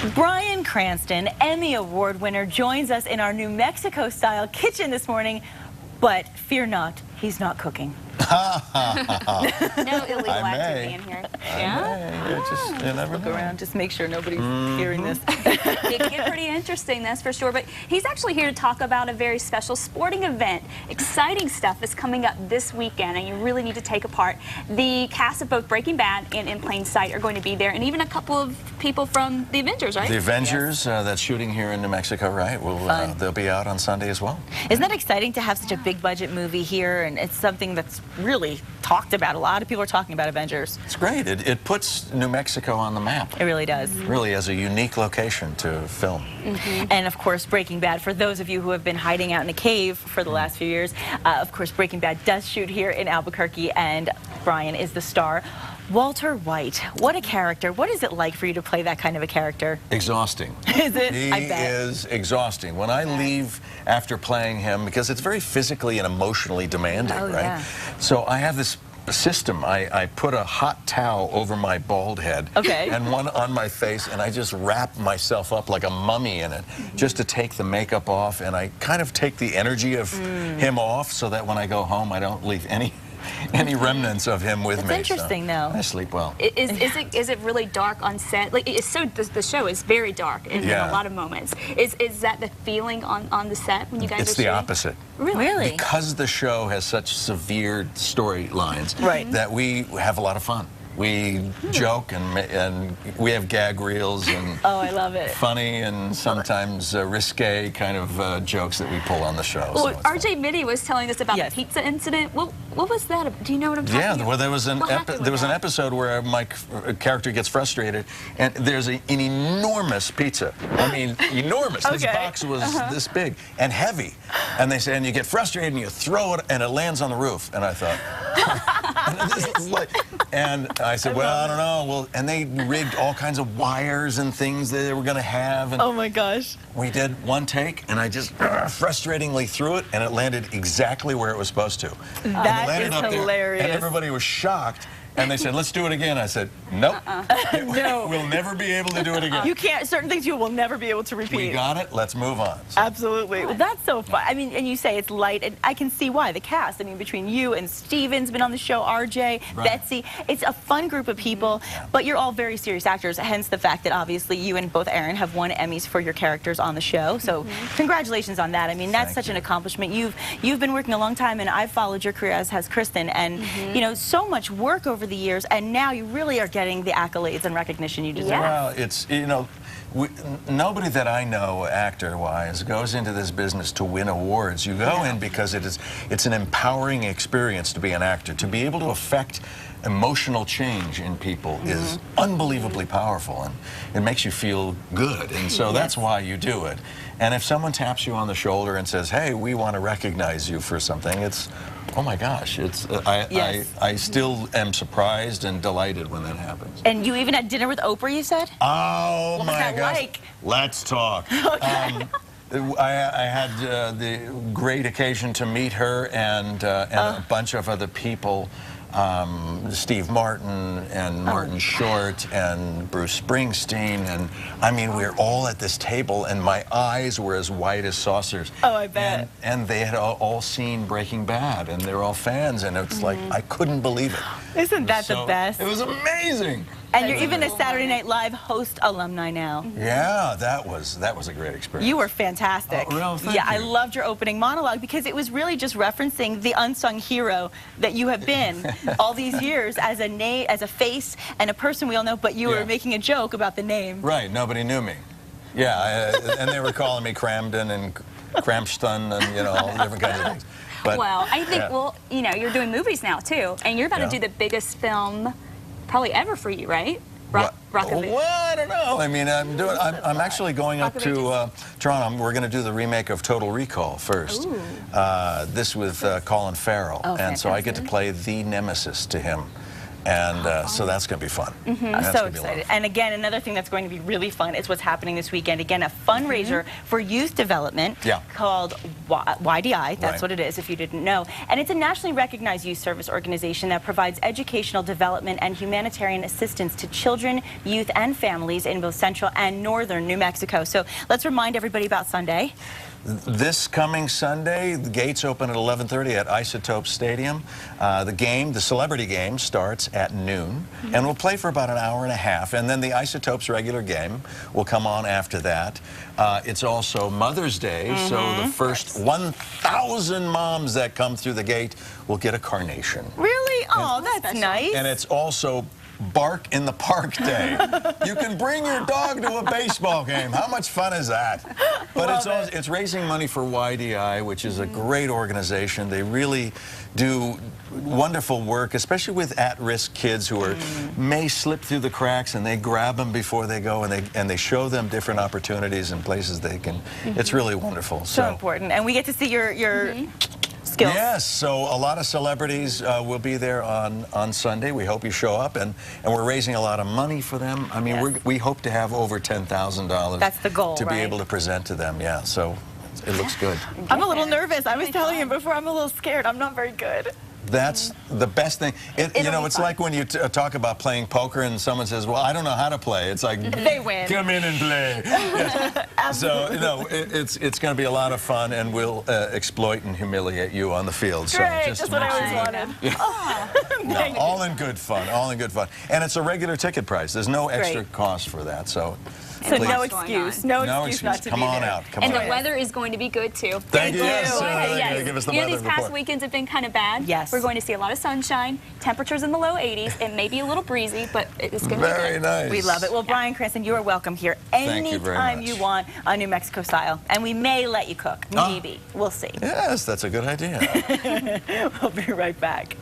Bryan Cranston, Emmy Award winner, joins us in our New Mexico-style kitchen this morning. But fear not, he's not cooking. No illegal activity in here. You never look around, just make sure nobody's hearing this. It can get pretty interesting, that's for sure. But he's actually here to talk about a very special sporting event. Exciting stuff is coming up this weekend, and you really need to take a part. The cast of both Breaking Bad and In Plain Sight are going to be there, and even a couple of people from the Avengers, right? The Avengers, that's shooting here in New Mexico, right? They'll be out on Sunday as well. Isn't that exciting to have such a big budget movie here, and it's something that's really talked about. A lot of people are talking about Avengers. It's great. It puts New Mexico on the map. It really does. Really as a unique location to film. And of course, Breaking Bad, for those of you who have been hiding out in a cave for the last few years, of course, Breaking Bad does shoot here in Albuquerque, and Bryan is the star. Walter White, what a character. What is it like for you to play that kind of a character? Exhausting. Is it? He is exhausting. When I leave after playing him, because it's very physically and emotionally demanding, right? Yeah. So I have this system. I put a hot towel over my bald head and one on my face, and I just wrap myself up like a mummy in it just to take the makeup off, and I kind of take the energy of him off so that when I go home I don't leave any remnants of him with me. It's interesting, though. I sleep well. Is it really dark on set? Like, the show is very dark in a lot of moments. Is that the feeling on the set when you guys are shooting? It's the opposite. Really? Because the show has such severe storylines that we have a lot of fun. We joke and we have gag reels and I love it. Funny and sometimes risque kind of jokes that we pull on the show. Well, so RJ Mitty was telling us about the pizza incident. What was that? Do you know what I'm talking about? Yeah, well, there was an episode where my character gets frustrated, and there's an enormous pizza. I mean, enormous. This box was this big and heavy. And they say, and you get frustrated and you throw it, and it lands on the roof. And I thought, and I said, well, I don't know. Well, and they rigged all kinds of wires and things that they were going to have. And oh my gosh. We did one take, and I just frustratingly threw it, and it landed exactly where it was supposed to. That is hilarious. And everybody was shocked. And they said, let's do it again. I said, nope. No. We'll never be able to do it again. You can't, certain things you will never be able to repeat. We got it. Let's move on. So. Absolutely. Well, that's so fun. I mean, and you say it's light, and I can see why. The cast, I mean, between you and Steven's been on the show, RJ, Betsy, it's a fun group of people, but you're all very serious actors, hence the fact that obviously you and both Aaron have won Emmys for your characters on the show. So congratulations on that. I mean, that's such an accomplishment. You've been working a long time, and I've followed your career, as has Kristen, and you know, so much work over the years, and now you really are getting the accolades and recognition you deserve. Well, it's, you know, nobody that I know, actor-wise, goes into this business to win awards. You go in because it's an empowering experience to be an actor. To be able to affect emotional change in people is unbelievably powerful, and it makes you feel good, and so that's why you do it. And if someone taps you on the shoulder and says, hey, we want to recognize you for something, it's, oh my gosh, it's I still am surprised and delighted when that happens. And you even had dinner with Oprah, you said? Oh what my was that gosh. like? Let's talk. I had the great occasion to meet her and a bunch of other people. Steve Martin and Martin Short and Bruce Springsteen, and I mean, we were all at this table, and my eyes were as white as saucers. Oh, I bet. And they had all seen Breaking Bad, and they were all fans, and it's like, I couldn't believe it. Isn't that the best? It was amazing. And you're even a Saturday Night Live host alumni now. Yeah, that was a great experience. You were fantastic. Oh, well, thank you. I loved your opening monologue because it was really just referencing the unsung hero that you have been all these years as a name, as a face and a person we all know, but you were making a joke about the name. Right, nobody knew me. Yeah, and they were calling me Cramden and Crampston and, you know, all different kinds of things. But, well, I think, well, you know, you're doing movies now, too, and you're about to do the biggest film probably ever for you, right? Well, I don't know. I mean, I'm actually going up to Toronto. We're going to do the remake of Total Recall first. This with Colin Farrell, and so I get to play the nemesis to him. And so that's going to be fun. I'm so excited. And again, another thing that's going to be really fun is what's happening this weekend. Again, a fundraiser for youth development called YDI. That's what it is, if you didn't know. And it's a nationally recognized youth service organization that provides educational development and humanitarian assistance to children, youth, and families in both central and northern New Mexico. So let's remind everybody about Sunday. This coming Sunday, the gates open at 11:30 at Isotope Stadium. The celebrity game, starts at noon, and we'll play for about an hour and a half, and then the Isotopes regular game will come on after that. It's also Mother's Day, so the first 1,000 moms that come through the gate will get a carnation. Really? Oh, that's nice. And it's also Bark in the Park Day. You can bring your dog to a baseball game. How much fun is that? But it's raising money for YDI, which is a great organization. They really do wonderful work, especially with at-risk kids who are may slip through the cracks, and they grab them before they go, and they show them different opportunities and places they can. It's really wonderful. So important. And we get to see your skills. Yes, so a lot of celebrities will be there on Sunday. We hope you show up, and we're raising a lot of money for them. I mean, we hope to have over $10,000. That's the goal, to be able to present to them. Yeah, so it looks good. I'm a little nervous. I was telling him before, I'm a little scared. I'm not very good. That's the best thing. You know, it's like when you talk about playing poker and someone says, well, I don't know how to play. It's like, they win. Come in and play. So, you know, it's going to be a lot of fun, and we'll exploit and humiliate you on the field. So Great, just that's what I always wanted. No, all in good fun, all in good fun. And it's a regular ticket price. There's no extra cost for that. So no excuse. No excuse not to Come be on there. out. Come And on the out. weather is going to be good, too. Thank you. Yes. Yes. Give us the You know, weather these past report. weekends have been kind of bad. Yes. We're going to see a lot of sunshine, temperatures in the low 80s. It may be a little breezy, but it's going to be Very good. nice. We love it. Well, Bryan Cranston, you are welcome here Thank you very anytime much. you want on New Mexico style. And we may let you cook. Maybe. We'll see. Yes, that's a good idea. We'll be right back.